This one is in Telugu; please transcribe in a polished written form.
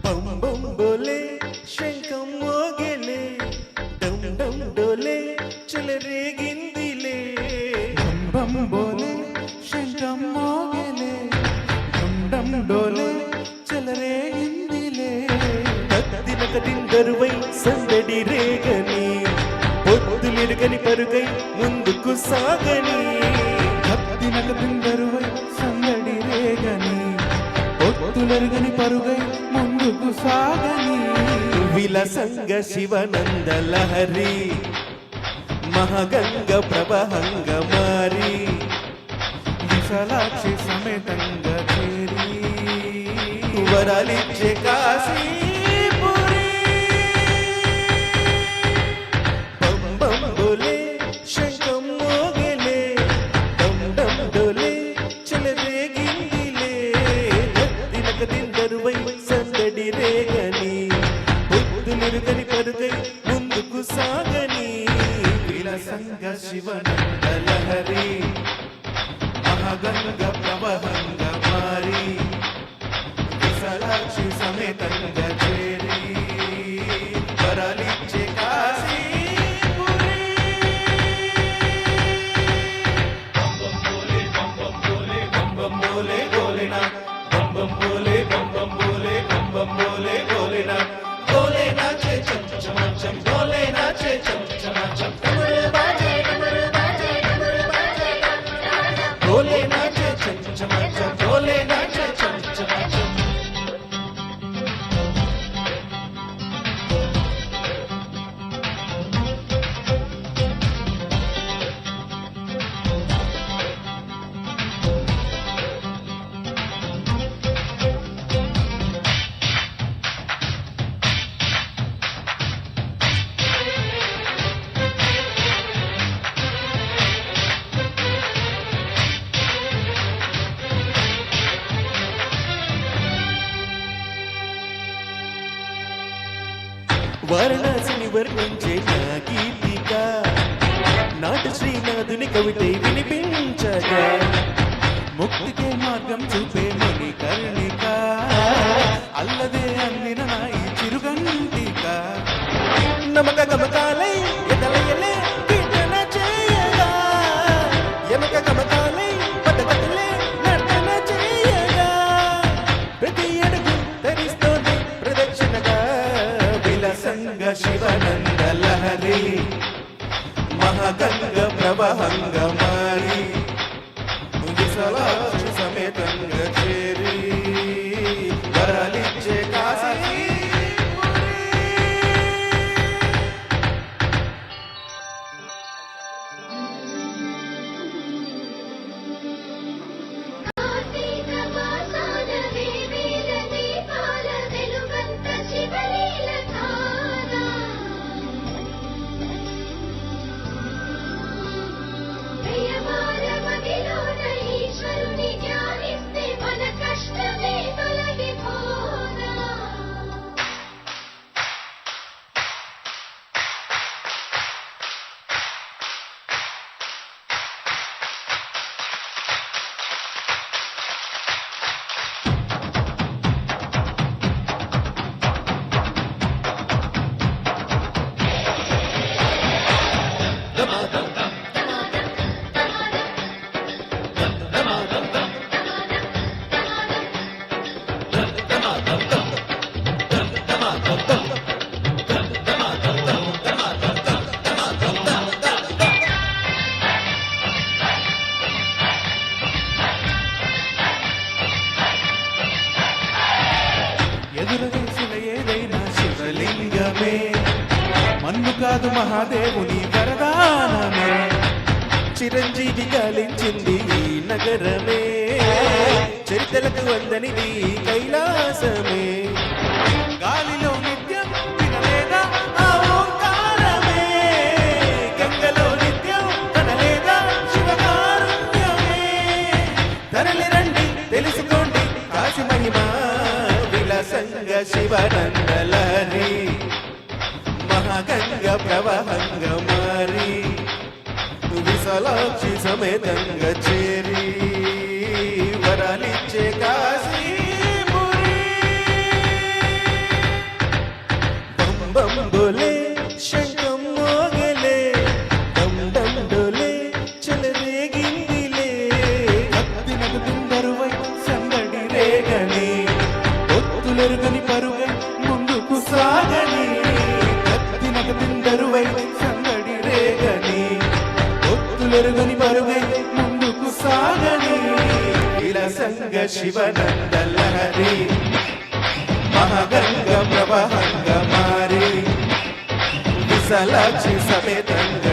बम बम बोले शंखम मोगेले डम डम डोले चल रे गिंदिले बम बम बोले शंखम मोगेले डम डम डोले चल रे गिंदिले కత్తినక దిందరువై సందడి రేగని పొద్దులిరుగని పరుగై ముందుకు సాగని కత్తినక దిందరువై సందడి రేగని పొద్దులెరుగని పరుగై ముందుకు సాగని విలసంగ శివనంద లహరి మహగంగ ప్రభహంగ మారి విశాలాక్షి సమేతంగా చేరి వరాలిచ్చే కాశీపురి బం బం బోలే శంఖం మోగేలే డమ్ డమ్ డోలే చల రేగిందిలే కత్తినక దిందరువై సందడి రేగని పొద్దులిరుగని పరుగై ముందుకు సాగని విలసంగ శివనంద లహరి మహగంగ ప్రవహంగ మారి విశాలాక్షి సమేతంగా చేరి వరాలిచ్చే కాశీపురి బం బం బోలే గోలేనా బం బం బోలే గోలేనా గోలేనా చే చం చమాచం గోలేనా చే చం చమాచం గోలేనా చే చం చమాచం గోలేనా చే చం చమాచం వారణాసిని వర్ణించే నా గీతిక నాటు శ్రీనాథుని కవితై వినిపించగా ముక్తికే మార్గం చూపే మణి కర్ణిక అల్లదే అందిన నా ఈ చిరుగంటిక నమక గమకాలై ఎదలయలే కీర్తన చేయగా యమక గమకాలై పదకలే నర్తన చేయగా ప్రతి అడుగు ధరిస్తోంది ప్రదక్షిణగా విలసంగ శివనంద లహరి మహగంగ ప్రవహంగ మారి విశాలాక్షి సమేతంగా చేరి వరాలిచ్చే కాశీపురి ఎదురవేసిన ఏదైనా శివలింగమే మన్ను కాదు మహాదేవుని వరదానమే చిరంజీవి గాలించింది ఈ నగరమే చరితలకు వందనిది కైలాసమే గాలిలో నిత్యం వినలేదా ఆ ఓంకారమే గంగలో నిత్యం కనలేదా శివకారుణ్యమే తరలి రండి తెలుసుకోండి కాశీ మహిమ విలసంగ శివనంద లహరి మహాగంగ ప్రవహంగ మారి విశాలాక్షి సమేతంగా చేరి వరాలిచ్చే కాశీపురి బం బోలే శంఖం మోగలే డం డం డోలే చెలరేగిందిలే కత్తినకు తుందరువై సందడి రేగని ఒత్తులెరుగని పరుగై ముందుకు సాగని కత్తినకు తుందరువై సందడి రేగని ఒత్తులెరుగని పరుగై ముందుకు సాగని విలసంగ శివనంద లహరి మహాగంగ ప్రవహంగ మారి విశాలాక్షి సమేతంగా